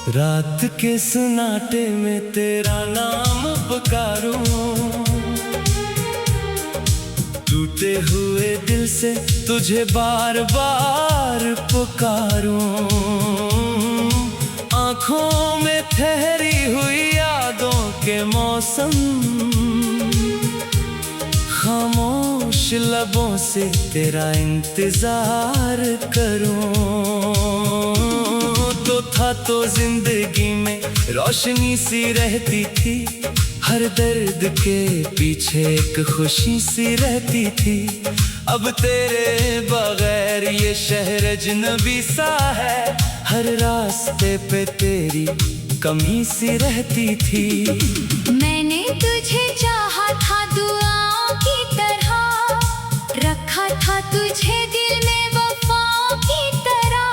रात के सन्नाटे में तेरा नाम पुकारूं, टूटे हुए दिल से तुझे बार बार पुकारूं। आँखों में ठहरी हुई यादों के मौसम, खामोश लबों से तेरा इंतजार करूं। तो जिंदगी में रोशनी सी रहती थी, हर दर्द के पीछे एक खुशी सी रहती थी। अब तेरे बगैर ये शहर अजनबी सा है, हर रास्ते पे तेरी कमी सी रहती थी। मैंने तुझे चाहा था दुआओं की तरह, रखा था तुझे दिल में वफाओं की तरह।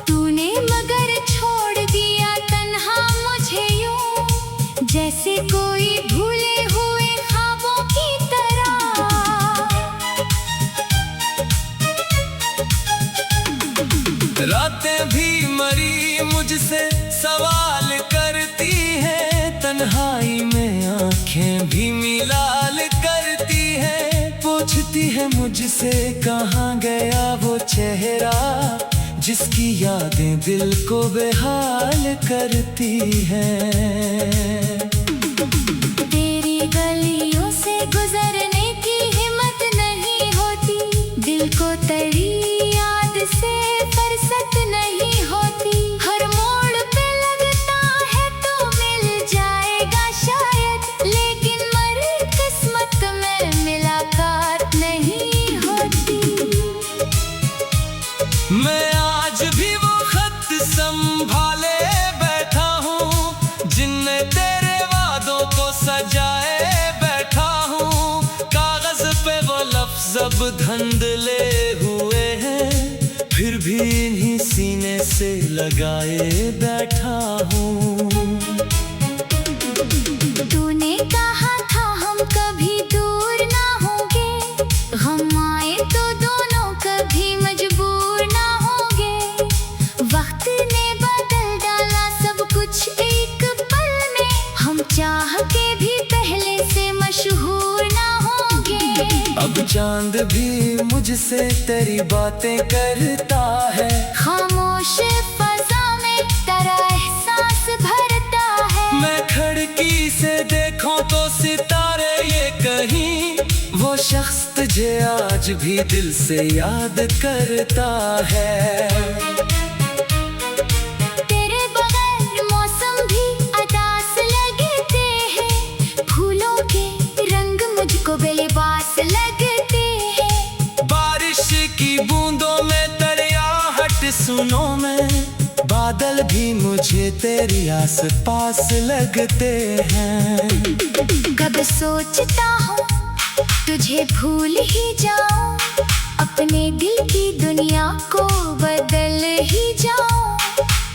तूने मगर छोड़ दिया तन्हा मुझे यूं, जैसे कोई भूले हुए ख्वाबों की तरह। रातें भी मरी मुझसे सवाल करती हैं, तन्हाई में आंखें भी मिलाल करती हैं। पूछती है मुझसे कहाँ गया वो चेहरा, जिसकी यादें दिल को बेहाल करती हैं। तेरी गलियों से गुजरने की हिम्मत नहीं होती, दिल को तेरी याद से फुर्सत नहीं होती। हर मोड़ पे लगता है तो मिल जाएगा शायद, लेकिन मर किस्मत में मुलाकात नहीं होती। मैं आज भी वो खत संभाले बैठा हूँ, जिनने तेरे वादों को सजाए बैठा हूँ। कागज पे वो लफ्ज अब धंधले हुए हैं, फिर भी इन्हीं सीने से लगाए बैठा हूँ। तूने कहा था हम कभी दूर ना होंगे, हम आए तो दोनों कभी मजबूर ना होंगे। वक्त ने बदल डाला सब कुछ एक पल में, हम चाह के भी पहले से मशहूर ना होंगे। अब चांद भी मुझसे तेरी बातें करता है, खामोश फजा में तेरा एहसास भरता है। मैं खिड़की से देखूं तो सितारे ये कहीं, वो शख्स तुझे आज भी दिल से याद करता है। तेरे बगैर मौसम भी अदास लगते हैं, फूलों के रंग मुझको बेलिबास लगते हैं। बारिश की बूंदों में दरियाहट सुनो मैं, बादल भी मुझे तेरी आस पास लगते हैं। कब सोचता हूँ तुझे भूल ही जाऊं, अपने दिल की दुनिया को बदल ही जाऊं।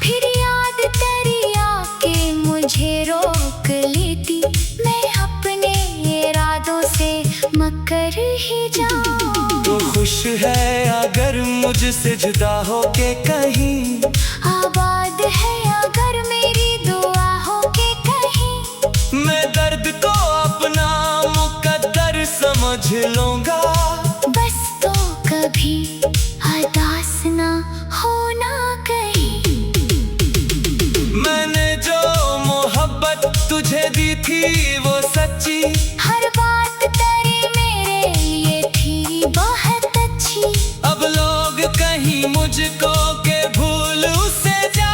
फिर याद तेरी आके मुझे रोक लेती, मैं अपने इरादों से मकर ही जाऊं। तो खुश है अगर मुझसे जुदा हो के कहीं, आबाद है अगर मेरी दुआ हो के कहीं। मैं दर्द को अपना मुकद्दर समझ लूंगा, बस तो कभी उदास ना होना कहीं। मैंने जो मोहब्बत तुझे दी थी वो सच्ची, हर बात तेरी मेरे लिए थी बहुत अच्छी। अब लोग कहीं मुझको के भूल उसे जा,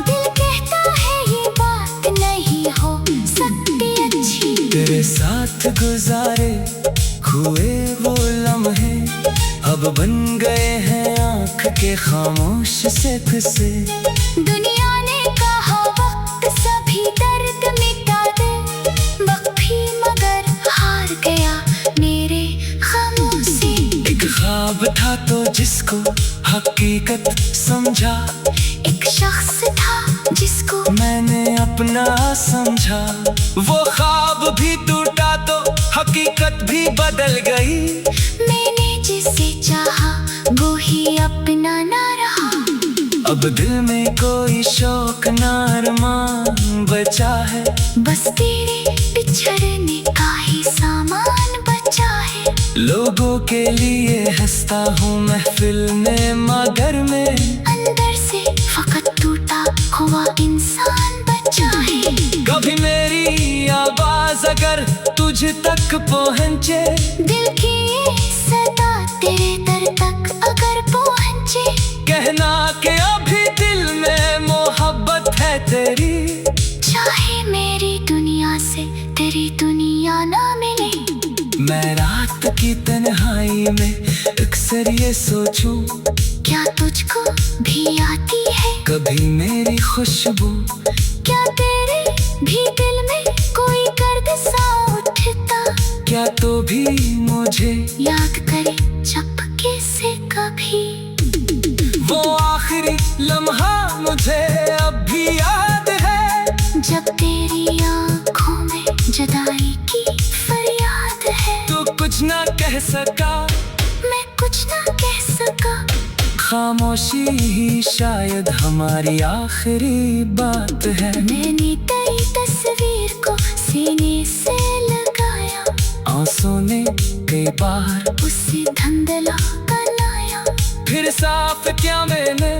दिल कहता है ये बात नहीं हो सकती अच्छी। तेरे साथ गुजारे हुए वो लम्हे अब बन गए हैं आँख के खामोश से किस्से। दुनिया ने कहा वक्त सभी दर्द मिटा दे, वक्त भी मगर हार गया मेरे खामों से। एक ख्वाब था तो जिसको हकीकत समझा, एक शख्स था जिसको मैंने अपना समझा। वो ख्वाब भी टूटा तो हकीकत भी बदल गई, मैंने जिसे चाहा वो ही अपना ना रहा। अब दिल में कोई शौक ना अरमान बचा है, बस तेरे बिछड़ने का ही सामान बचा है। लोगों के लिए हंसता हूँ महफिल में मगर में अंदर से फकत टूटा हुआ इंसान बचा है। कभी मेरी आवाज अगर तुझ तक पहुँचे, दिल की ये सदा तेरे दर तक अगर पहुँचे, कहना कि अभी दिल में मोहब्बत है तेरी। चाहे मेरी दुनिया से तेरी दुनिया ना मिले। मैं रात की तन्हाई में अक्सर ये सोचूं, क्या तुझको भी आती है कभी मेरी खुशबू? क्या तेरे भी दिल में कोई गर्द सा उठता, क्या तो भी मुझे याद करे चुपके से कभी। वो आखिरी लम्हा मुझे अब भी याद है, जब तेरी आँखों में जुदाई की फरियाद है। तू कुछ ना कह सका, मैं कुछ ना कह सका, खामोशी ही शायद हमारी आखिरी बात है। मैंने तेरी तस्वीर को सीने से लगाया, आंसू ने कई बार उसे धुंधला बनाया। फिर साफ क्या मैंने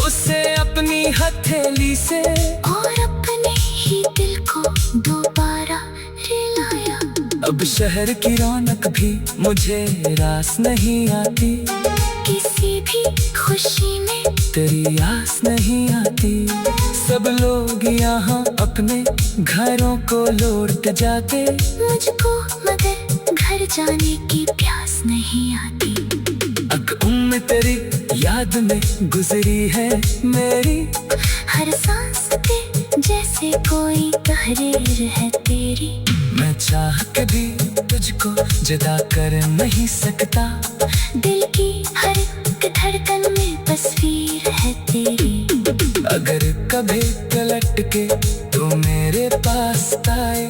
उसे अपनी हथेली से, और अपने ही दिल को दोबारा रिलाया। अब शहर की रौनक भी मुझे रास नहीं आती, किसी भी खुशी में तेरी आस नहीं आती। सब लोग यहाँ अपने घरों को लौट जाते, मुझको मगर घर जाने की प्यास नहीं आती। उम्र तेरी याद में गुजरी है मेरी, हर सांस पे जैसे कोई तहरीर है तेरी। मैं चाह के भी तुझको जुदा कर नहीं सकता, दिल की हर एक धड़कन में तस्वीर है तेरी। अगर कभी पलट के तू मेरे पास आए,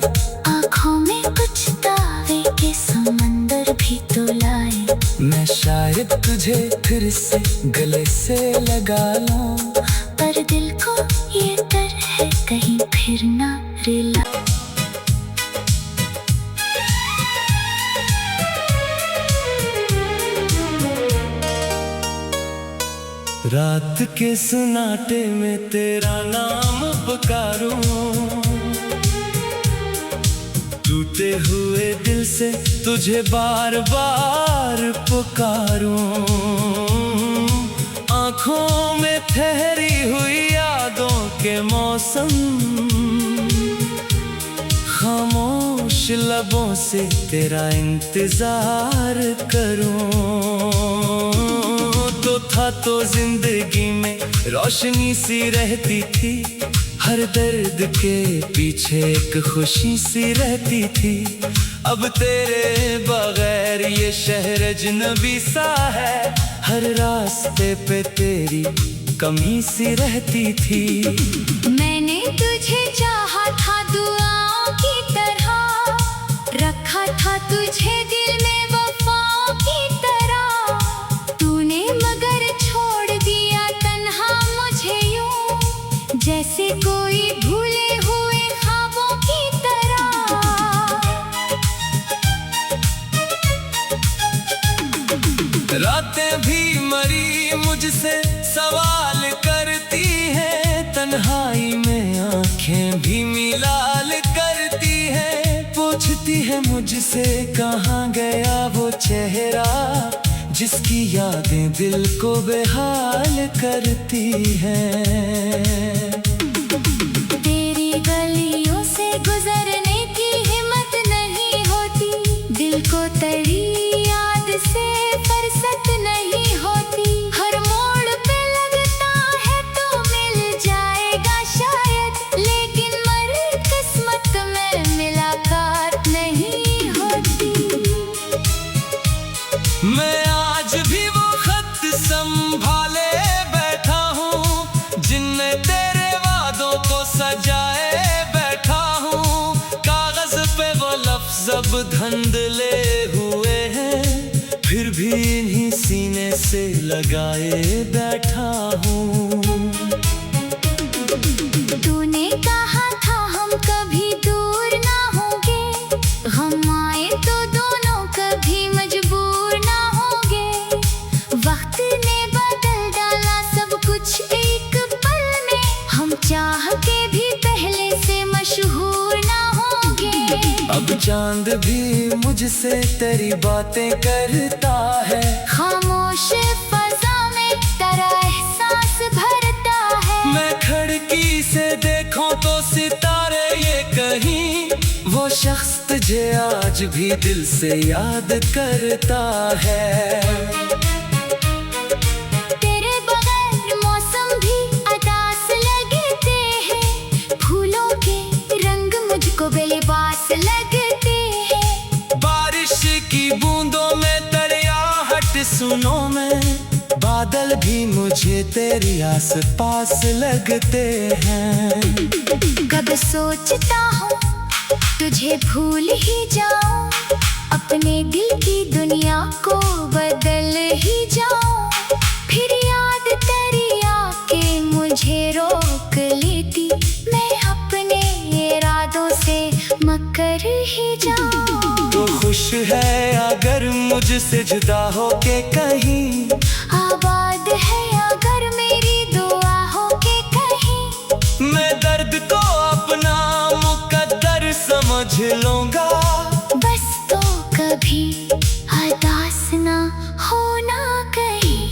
आँखों में कुछ दावे के समंदर भी तो लाए। मैं शायद तुझे फिर से गले से लगा लूं, पर दिल को ये डर है कहीं फिर ना रिला। रात के सन्नाटे में तेरा नाम पुकारूं, टूटे हुए दिल से तुझे बार बार पुकारूं। आँखों में ठहरी हुई यादों के मौसम, खामोश लबों से तेरा इंतजार करूं। तो था तो जिंदगी में रोशनी सी रहती थी, हर दर्द के पीछे एक खुशी सी रहती थी। अब तेरे बगैर ये शहर अजनबी सा है, हर रास्ते पे तेरी कमी सी रहती थी। मैंने तुझे चाहा था दुआओं की तरह, रखा था तुझे दिल में वफाओं की तरह। तूने मगर छोड़ दिया तन्हा मुझे यूं, जैसे कोई भूले हुए ख्वाबों की तरह। रातें भी मरी मुझसे सवाल करती हैं, तन्हाई में आंखें भी मिलाल करती हैं। पूछती है मुझसे कहाँ गया वो चेहरा, जिसकी यादें दिल को बेहाल करती हैं। तेरी गलियों से गुजरने की हिम्मत नहीं होती, दिल को तेरी याद से फुर्सत नहीं होती। हर मोड़ पे लगता है तो मिल जाएगा शायद, लेकिन मर किस्मत में मुलाकात नहीं होती। मैं आज भी वो खत संभाले बैठा हूँ, जिनने तेरे वादों को सजाए बैठा हूँ। कागज पे वो लफ्ज अब धुंधले हुए हैं, फिर भी इन्हीं सीने से लगाए बैठा हूँ। तो दोनों कभी मजबूर ना होंगे। वक्त ने बदल डाला सब कुछ एक पल में, हम चाह के भी पहले से मशहूर ना होंगे। अब चांद भी मुझसे तेरी बातें करता है, खामोश फजा में तेरा एहसास भरता है। मैं खिड़की से देखूं तो सितारे ये कहीं, वो शख्स तुझे आज भी दिल से याद करता है। तेरे बगैर मौसम भी उदास लगते हैं, फूलों के रंग मुझको बेलिबास लगते हैं। बारिश की बूंदों में दरियाहट सुनो मैं, बादल भी मुझे तेरी आस पास लगते हैं। कब सोचता हूँ तुझे भूल ही जाऊं, अपने दिल की दुनिया को बदल ही जाऊं। फिर याद तेरी आके मुझे रोक लेती, मैं अपने इरादों से मकर ही जाऊं। तो खुश है अगर मुझसे जुदा हो के कहीं, आबाद है अगर मेरी दुआ हो के कहीं। मैं दर्द को अपना मुकद्दर समझ लूंगा, बस तो कभी उदास ना होना कहीं।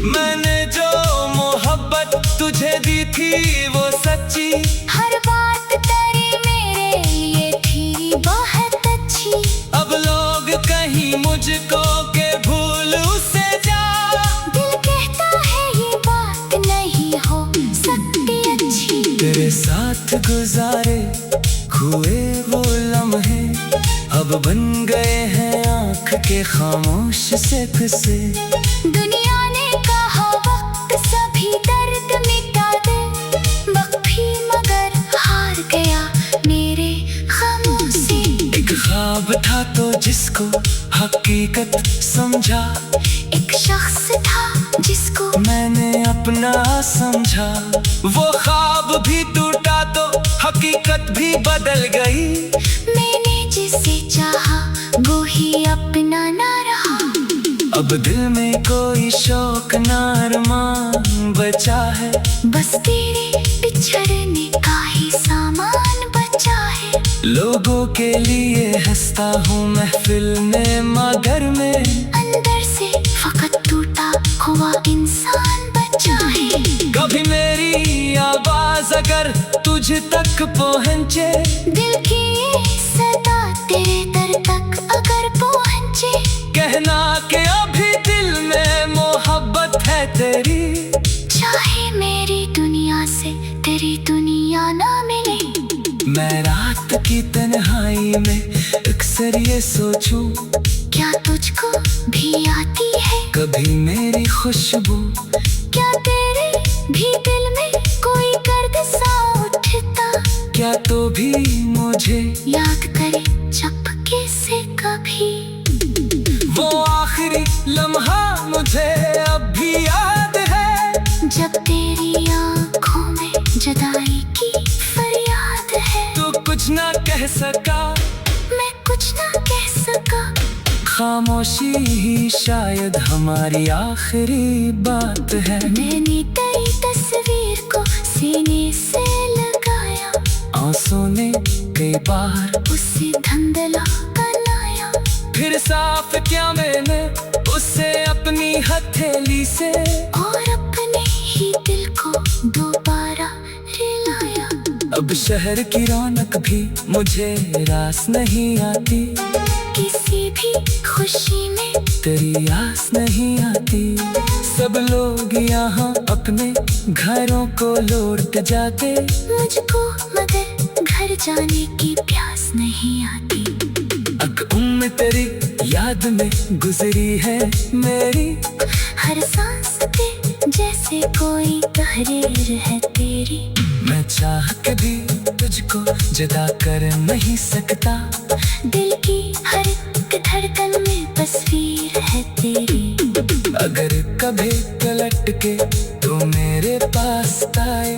मैंने जो मोहब्बत तुझे दी थी वो सच्ची, हर बात तेरी मेरे लिए थी बहुत अच्छी। अब लोग कहीं मुझको के भूल उसे जा, दिल कहता है ये बात नहीं हो सकती अच्छी। तेरे साथ गुजारे हुए वो लम्हे अब बन गए हैं आँख के खामोश से किस्से। दुनिया ने कहा वक्त सभी दर्द मिटा दे, वक्त भी मगर हार गया मेरे खामों से। एक ख्वाब था तो जिसको हकीकत समझा, एक शख्स था जिसको मैंने अपना समझा। वो ख्वाब भी टूटा तो हकीकत भी बदल गई, मैंने जिसे चाहा वो ही अपना ना रहा। अब दिल में कोई शौक ना अरमान बचा है, बस तेरे बिछड़ने का ही सामान बचा है। लोगों के लिए हंसता हूँ महफिल में मगर में, अंदर से फकत टूटा हुआ इंसान बचा है। कभी मेरी आवाज अगर तुझ तक पहुँचे, दिल की ये सदा तेरे दर तक अगर पहुँचे, कहना कि अभी दिल में मोहब्बत है तेरी। चाहे मेरी दुनिया से तेरी दुनिया ना मिले। मैं रात की तन्हाई में अक्सर ये सोचूं, क्या तुझको भी आती है कभी मेरी खुशबू, क्या तेरे भी दिल में कोई गर्द सा उठता, क्या तो भी मुझे याद करे चपके से कभी। वो आखिरी लम्हा मुझे अब भी याद है, जब तेरी आँखों में जुदाई की फरियाद है। तू कुछ ना कह सका, मैं कुछ ना कह सका, खामोशी ही शायद हमारी आखिरी बात है। मैंने तेरी तस्वीर को सीने से लगाया, आंसू ने कई बार उसे धुंधला बनाया। फिर साफ किया मैंने उसे अपनी हथेली से, और अपने ही दिल को दोबारा रिलाया। अब शहर की रौनक भी मुझे रास नहीं आती, किसी भी खुशी में तेरी आस नहीं आती। सब लोग यहाँ अपने घरों को लौट जाते, मुझको मगर घर जाने की प्यास नहीं आती। अब उम्र तेरी याद में गुजरी है मेरी, हर सांस पे जैसे कोई तहरीर है तेरी। मैं चाह के भी तुझको जुदा कर नहीं सकता, दिल की हर एक धड़कन में तस्वीर है तेरी। अगर कभी पलट के तू मेरे पास आए,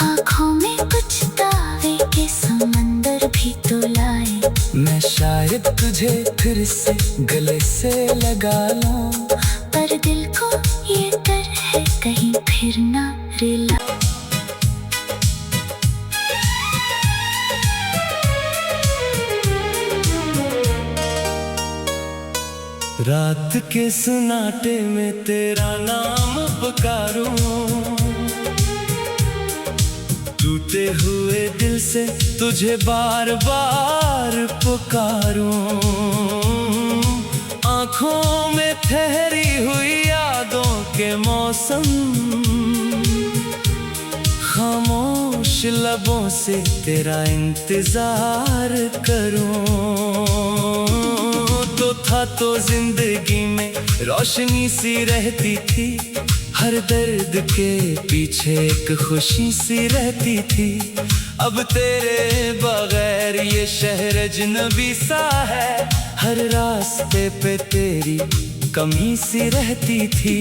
आँखों में कुछ दावे के समंदर भी तो लाए। मैं शायद तुझे फिर से गले से लगा लूं, पर दिल को ये डर है कहीं फिर ना रिला। रात के सन्नाटे में तेरा नाम पुकारूं, टूटे हुए दिल से तुझे बार बार पुकारूं। आँखों में ठहरी हुई यादों के मौसम, खामोश लबों से तेरा इंतजार करूं। तो था तो जिंदगी में रोशनी सी रहती थी, हर दर्द के पीछे एक खुशी सी रहती थी। अब तेरे बगैर ये शहर अजनबी सा है, हर रास्ते पे तेरी कमी सी रहती थी।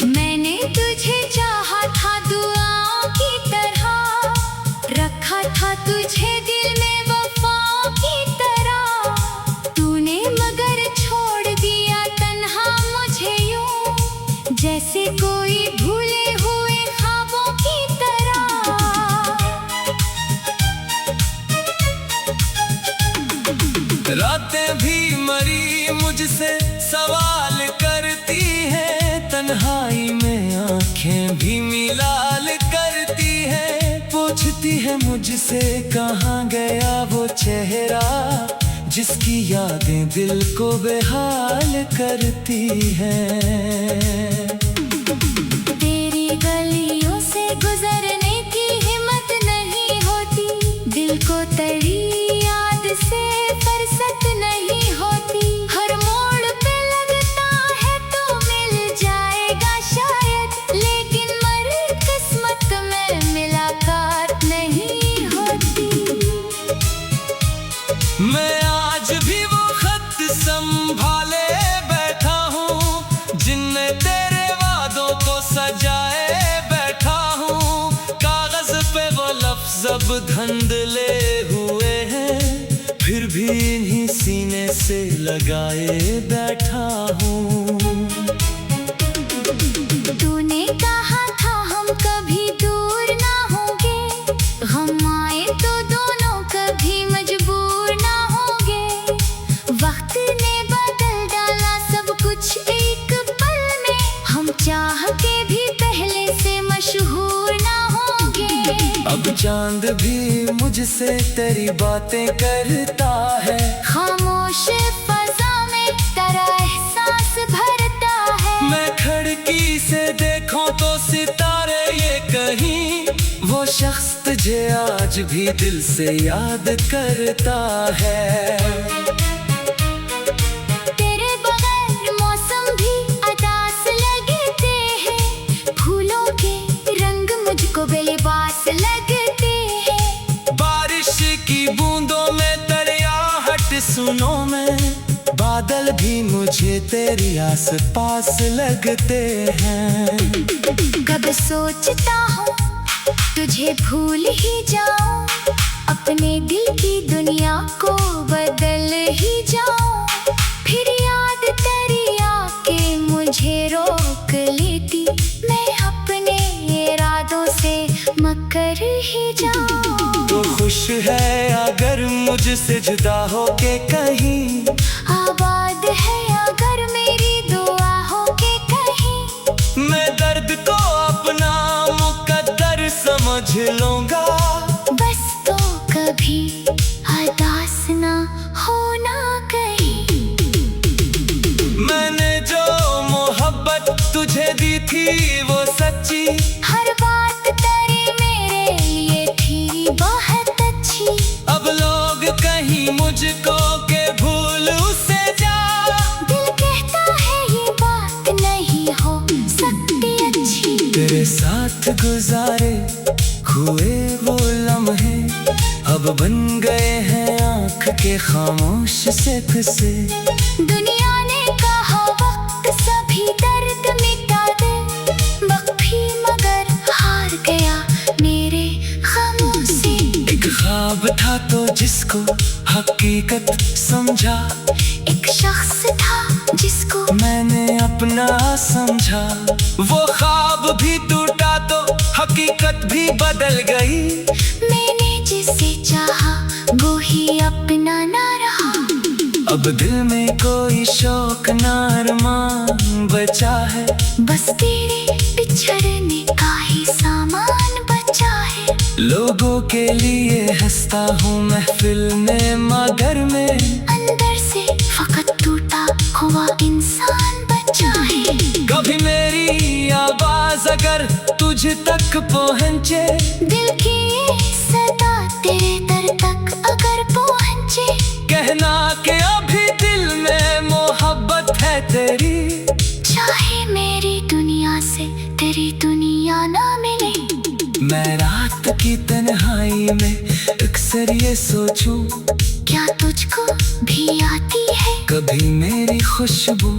मैंने तुझे चाहा था दुआओं की तरह, रखा था तुझे दिल में वफाओं की तरह। तूने मगर छोड़ दिया तन्हा मुझे यूं, जैसे कोई भूले हुए ख्वाबों की तरह। रातें भी मरी मुझसे सवाल करती हैं, तन्हाई में आंखें भी मिलाल करती हैं। पूछती है मुझसे कहाँ गया वो चेहरा, जिसकी यादें दिल को बेहाल करती हैं। तेरी गलियों से गुजरने की हिम्मत नहीं होती, दिल को तेरी याद से फुर्सत नहीं होती। हर मोड़ पे लगता है तो मिल जाएगा शायद, लेकिन मर किस्मत में मुलाकात नहीं होती। मैं आज भी वो खत संभाले बैठा हूँ, जिनने तेरे वादों को सजाए बैठा हूँ। कागज पे वो लफ्ज अब धंधले हुए हैं, फिर भी इन्हीं सीने से लगाए बैठा हूँ। तूने कहा था हम कभी दूर ना होंगे, हम आए तो दोनों कभी मजबूर ना होंगे। वक्त ने बदल डाला सब कुछ एक पल में, हम चाह के भी पहले से मशहूर ना होंगे। अब चांद भी मुझसे तेरी बातें करता है, खामोश फजा में तेरा एहसास भरता है। मैं खिड़की से देखूं तो सितारे ये कहीं, वो शख्स तुझे आज भी दिल से याद करता है। तेरे बगैर मौसम भी अदास लगते हैं, फूलों के रंग मुझको बेलिबास लगते हैं। बारिश की बूंदों में दरियाहट सुनो मैं, बादल भी मुझे तेरी आस पास लगते हैं। कब सोचता हूँ तुझे भूल ही जाऊं, अपने दिल की दुनिया को बदल ही जाऊं। फिर याद तेरी आके मुझे रोक लेती, मैं अपने इरादों से मकर ही जाऊं। तो खुश है अगर मुझसे जुदा हो के कहीं, आबाद है अगर मेरी दुआ हो के कहीं। मैं दर्द को अपना मुकद्दर समझ लूंगा, बस तो कभी उदास ना होना कहीं। मैंने जो मोहब्बत तुझे दी थी वो सच्ची, हर बात तेरी मेरे लिए थी बहुत अच्छी। अब लोग कहीं मुझको के भूल उसे जा, दिल कहता है ये बात नहीं हो सकती अच्छी। तेरे साथ गुजारे हुए वो लम्हे अब बन गए हैं आँख के खामोश से किस्से। दुनिया ने कहा वक्त सभी दर्द मिटा दे, वक्त भी मगर हार गया मेरे खामों से। एक ख्वाब था तो जिसको हक हकीकत समझा। एक शख्स था जिसको मैंने अपना समझा। वो ख्वाब भी टूटा तो हकीकत भी बदल गई। मैंने जिसे चाहा वो ही अपना ना रहा। अब दिल में कोई शौक ना अरमान बचा है। बस तेरे बिछड़ने का ही सामान बचा है। लोगों के लिए हंसता हूँ महफिल में मगर में अंदर से फकत टूटा हुआ इंसान बचा है। कभी मेरी आवाज अगर तुझ तक पहुँचे, दिल की ये सदा तेरे दर तक अगर पहुँचे, कहना कि अभी दिल में मोहब्बत है तेरी। चाहे मेरी दुनिया से तेरी दुनिया ना मिले। मैं रात की तन्हाई में अक्सर ये सोचूं, क्या तुझको भी आती है कभी मेरी खुशबू।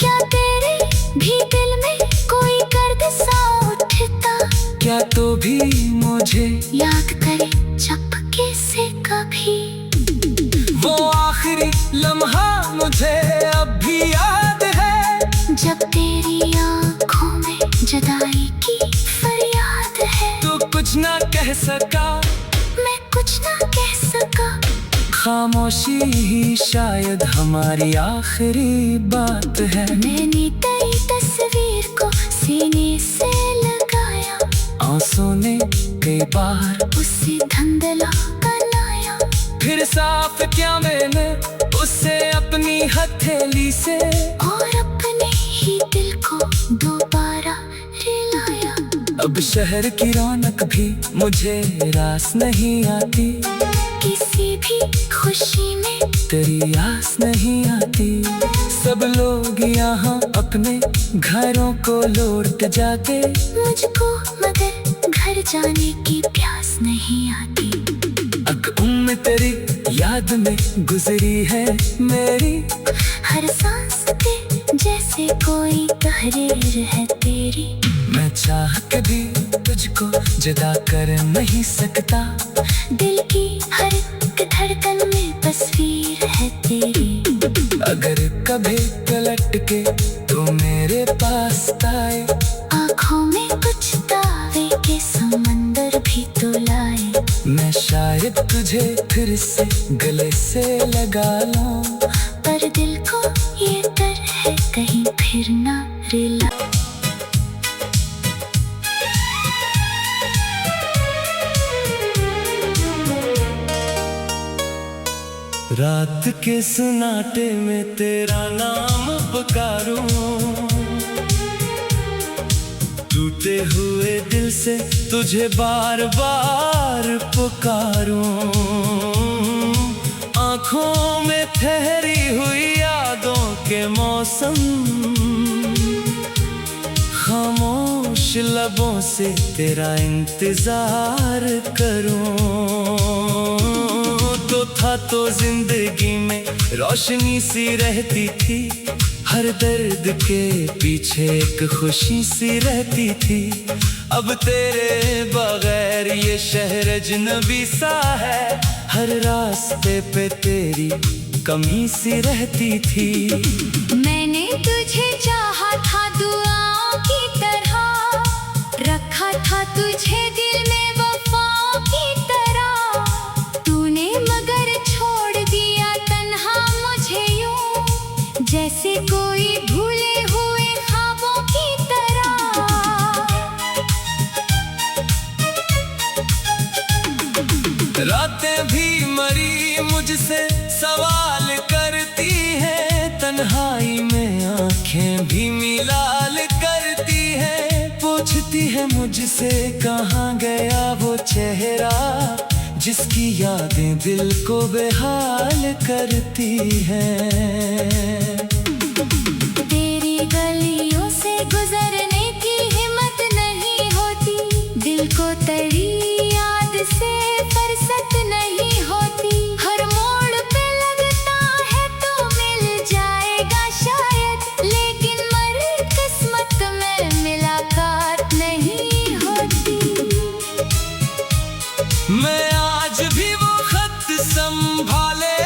क्या तेरे भी दिल में कोई गर्द सा उठता, क्या तो भी मुझे याद करे चपके से कभी। वो आखिरी लम्हा मुझे अब भी याद है, जब तेरी आँखों में जुदाई की फरियाद है। तू कुछ ना कह सका, मैं कुछ ना कह सका। खामोशी ही शायद हमारी आखिरी बात है। मैंने तेरी तस्वीर को सीने से लगाया, आंसू ने कई बार उसे धुंधला बनाया। फिर साफ किया मैंने उससे अपनी हथेली से, और अपने ही दिल को दोबारा रिलाया। अब शहर की रौनक भी मुझे रास नहीं आती, किसी भी खुशी में तेरी आस नहीं आती। सब लोग यहाँ अपने घरों को लौट जाते, मुझको मगर घर जाने की प्यास नहीं आती। उम्र तेरी याद में गुजरी है मेरी, हर सांस पे जैसे कोई तहरीर है तेरी। मैं चाह के भी तुझको जुदा कर नहीं सकता, दिल की हर एक धड़कन में तस्वीर है तेरी। अगर कभी पलट के तू मेरे पास आए, आँखों में कुछ दावे के समंदर भी तो लाए। मैं शायद तुझे फिर से गले से लगा लूं, पर दिल को ये डर है कहीं फिर ना रिला। रात के सन्नाटे में तेरा नाम पुकारूं, टूटे हुए दिल से तुझे बार बार पुकारूं। आँखों में ठहरी हुई यादों के मौसम, खामोश लबों से तेरा इंतजार करूं। तो था तो जिंदगी में रोशनी सी रहती थी, हर दर्द के पीछे एक खुशी सी रहती थी। अब तेरे बगैर ये शहर अजनबी सा है, हर रास्ते पे तेरी कमी सी रहती थी। मैंने तुझे चाहा था दुआओं की तरह, रखा था तुझे दिल में वफाओं की तरह। तूने मगर छोड़ दिया तन्हा मुझे यूं, जैसे कोई भूले हुए ख्वाबों की तरह। रातें भी मरी मुझसे सवाल करती हैं, तन्हाई में आंखें भी मिलाल करती हैं। पूछती है मुझसे कहाँ गया वो चेहरा, जिसकी यादें दिल को बेहाल करती हैं। तेरी गलियों से गुजरने की हिम्मत नहीं होती, दिल को तेरी याद से फुर्सत नहीं होती। हर मोड़ पे लगता है तो मिल जाएगा शायद, लेकिन मर किस्मत में मुलाकात नहीं होती। मैं आज भी वो खत संभाले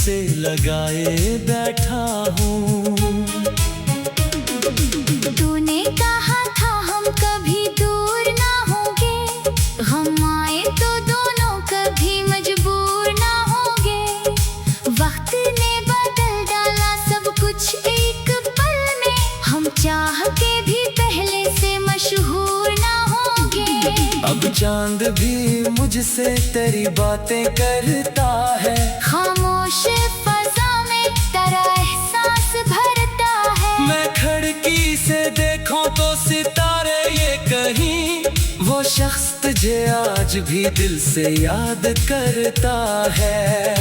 से लगाए बैठा हूँ। तूने कहा था हम कभी दूर ना होंगे, हम आए तो दोनों कभी मजबूर ना होंगे। वक्त ने बदल डाला सब कुछ एक पल में, हम चाह के भी पहले से मशहूर ना होंगे। अब चांद भी मुझसे तेरी बातें करता है, खामोश फजा में तेरा एहसास भरता है। मैं खिड़की से देखूं तो सितारे ये कहीं, वो शख्स तुझे आज भी दिल से याद करता है।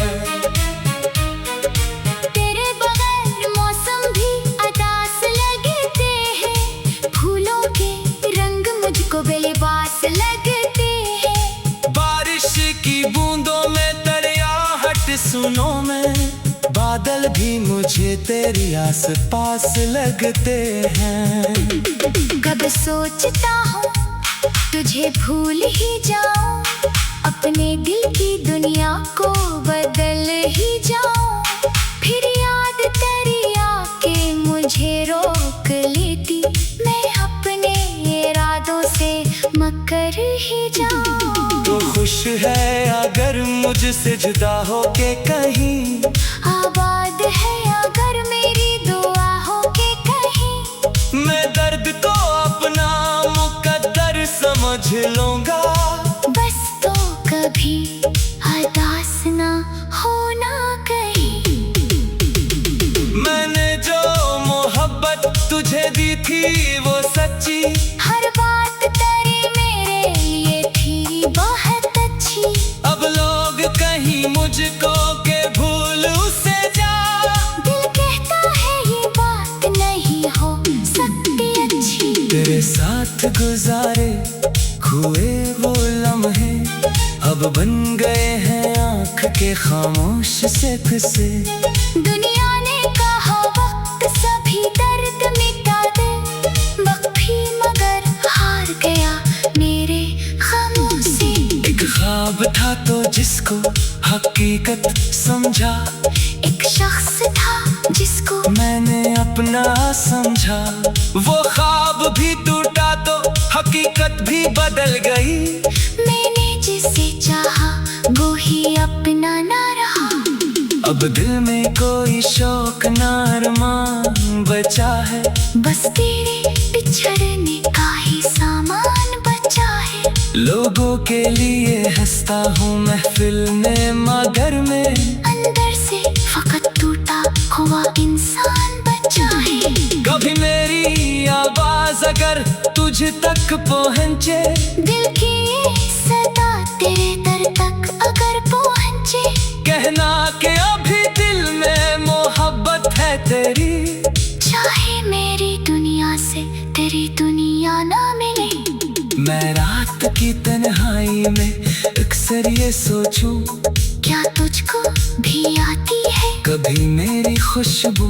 तेरे बगैर मौसम भी अदास लगते हैं, फूलों के रंग मुझको बेलिबास लगते हैं। बारिश की बूंदों में दरियाहट सुनो मैं, बादल भी मुझे तेरी आस पास लगते हैं। कब सोचता हूँ तुझे भूल ही जाऊं, अपने दिल की दुनिया को बदल ही जाऊं। फिर याद तेरी आके मुझे रोक लेती, मैं अपने इरादों से मकर ही जाऊं। तो खुश है अगर मुझसे जुदा हो के कहीं, आबाद है अगर मेरी दुआ हो के कहीं। मैं दर्द को अपना मुकद्दर समझ लूंगा, बस तो कभी हताश ना होना कहीं। मैंने जो मोहब्बत तुझे दी थी वो सच्ची, हर बात तेरी मेरे लिए थी बहुत अच्छी। अब लोग कहीं मुझको के भूल उसे जा, दिल कहता है ये बात नहीं हो सकती अच्छी। तेरे साथ गुजारे हुए वो लम्हे अब बन गए हैं आँख के खामोश से किस्से। दुनिया ने कहा वक्त सभी दर्द मिटा दे, वक्त भी मगर हार गया मेरे खामों से। एक ख्वाब था तो जिसको हकीकत समझा, एक शख्स था जिसको मैंने अपना समझा। वो ख्वाब भी टूटा तो हकीकत भी बदल गई, मैंने जिसे चाहा वो ही अपना ना रहा। अब दिल में कोई शौक ना अरमान बचा है, बस तेरे बिछड़ने का ही सामान बचा है। लोगों के लिए हंसता हूँ महफिल में मगर में, अंदर से फकत टूटा हुआ इंसान बचा है। कभी मेरी आवाज अगर तुझ तक पहुँचे, दिल की ये सदा तेरे दर तक अगर पहुँचे, कहना कि अभी दिल में मोहब्बत है तेरी। चाहे मेरी दुनिया से तेरी दुनिया ना मिले, मैं रात की तन्हाई में अक्सर ये सोचूं, क्या तुझको भी आती है कभी मेरी खुशबू,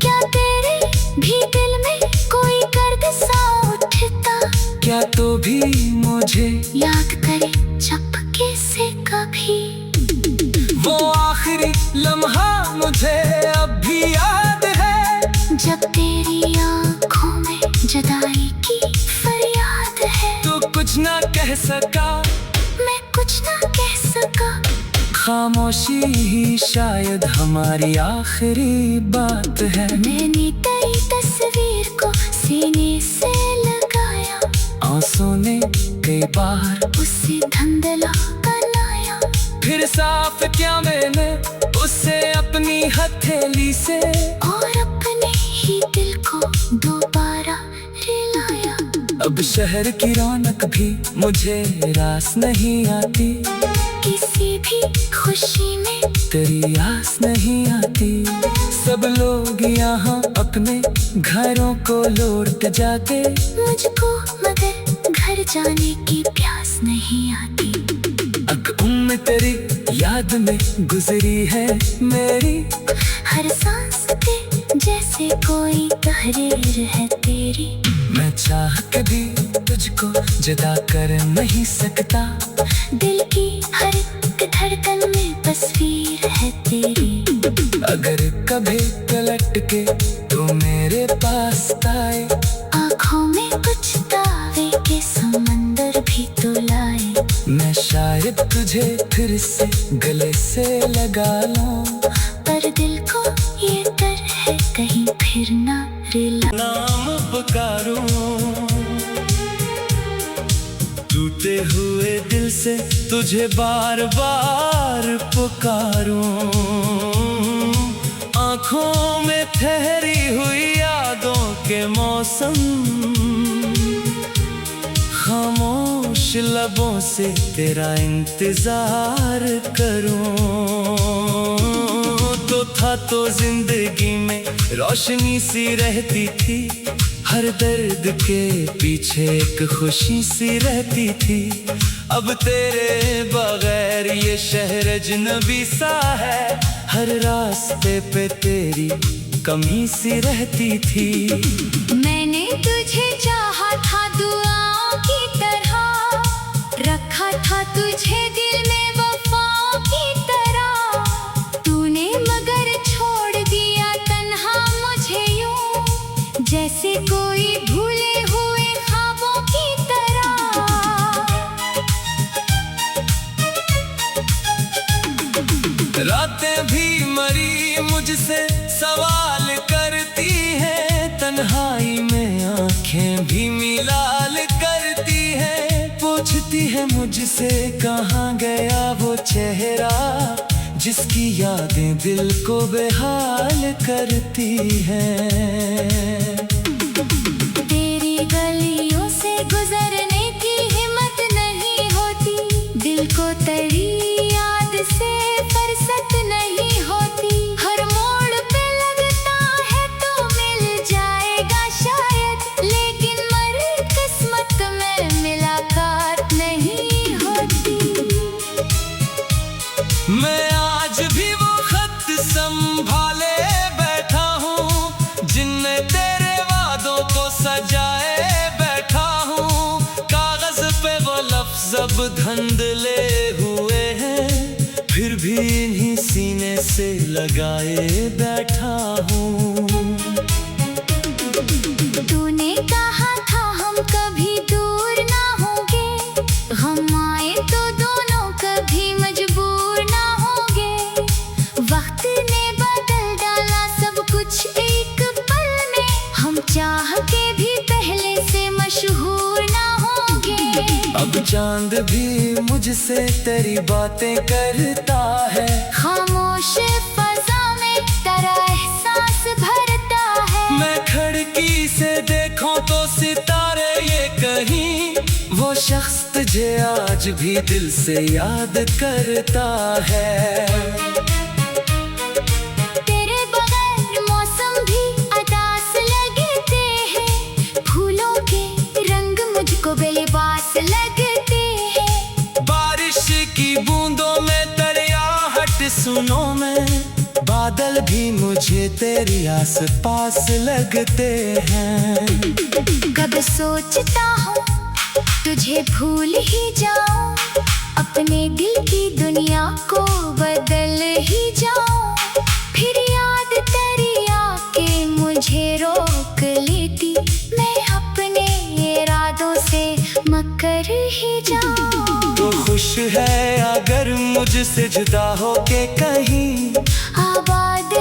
क्या तेरे भी दिल में कोई गर्द सा उठता, क्या तो भी मुझे याद करे चपके से कभी। वो आखिरी लम्हा मुझे अब भी याद है, जब तेरी आँखों में जुदाई की फरियाद है। तू कुछ ना कह सका, मैं कुछ ना कह सका, खामोशी ही शायद हमारी आखिरी बात है। मैंने तेरी तस्वीर को सीने से लगाया, आंसू ने कई बार उसे धुंधला बनाया। फिर साफ किया मैंने उसे अपनी हथेली से, और अपने ही दिल को दोबारा रिलाया। अब शहर की रौनक भी मुझे रास नहीं आती, किसी भी खुशी में तेरी आस नहीं आती। सब लोग यहाँ अपने घरों को लौट जाते, मुझको मगर घर जाने की प्यास नहीं आती। अब उम्र तेरी याद में गुजरी है मेरी, हर सांस पे जैसे कोई तहरीर है तेरी। मैं चाह के भी तुझको जुदा कर नहीं सकता, दिल की हर एक धड़कन में तस्वीर है तेरी। अगर कभी पलट के तू मेरे पास आए, आँखों में कुछ दावे के समंदर भी तो लाए। मैं शायद तुझे फिर से गले से लगा लूं, पर दिल को ये डर है कहीं फिर ना रिला। नाम पुकारूं टूटे हुए दिल से, तुझे बार बार पुकारूं। आँखों में ठहरी हुई यादों के मौसम, खामोश लबों से तेरा इंतजार करूं। तो था तो जिंदगी में रोशनी सी रहती थी, हर दर्द के पीछे एक खुशी सी रहती थी। अब तेरे बगैर ये शहर अजनबी सा है, हर रास्ते पे तेरी कमी सी रहती थी। मैंने तुझे चाहा था दुआओं की तरह, रखा था तुझे दिल में वफाओं की तरह। तूने मगर छोड़ दिया तन्हा मुझे यूं, जैसे कोई भूले हुए ख्वाबों की तरह। रातें भी मरी मुझसे सवाल करती हैं, तन्हाई में आंखें भी मिलाल करती हैं। पूछती है मुझसे कहाँ गया वो चेहरा, जिसकी यादें दिल को बेहाल करती हैं। तेरी गलियों से गुजरने की हिम्मत नहीं होती, दिल को तेरी याद से फुर्सत नहीं होती। हर मोड़ पे लगता है तो मिल जाएगा शायद, लेकिन मर किस्मत में मुलाकात नहीं होती। मैं आज भी वो खत संभाले बैठा हूँ, जिनने तेरे वादों को सजाए बैठा हूँ। कागज पे वो लफ्ज अब धंधले हुए हैं, फिर भी इन्हीं सीने से लगाए बैठा हूँ। तूने कहा था हम कभी दूर ना होंगे, हम आए तो दोनों कभी मजबूर ना होंगे। वक्त ने बदल डाला सब कुछ एक पल में, हम चाह के भी पहले से मशहूर ना होंगे। अब चांद भी मुझसे तेरी बातें करता है, खामोश फजा में तेरा एहसास भरता है। मैं खिड़की से देखूं तो सितारे ये कहीं, वो शख्स तुझे आज भी दिल से याद करता है। तेरे बगैर मौसम भी अदास लगते हैं, फूलों के रंग मुझको बेलिबास लगते हैं। बारिश की बूंदों में दरियाहट सुनो मैं, बादल भी मुझे तेरी आस पास लगते हैं। कब सोचता हूँ तुझे भूल ही जाऊं, अपने दिल की दुनिया को बदल ही जाऊं। फिर याद तेरी आके मुझे रोक लेती, मैं अपने इरादों से मकर ही जाऊं। तो खुश है अगर मुझसे जुदा हो के कहीं, आबाद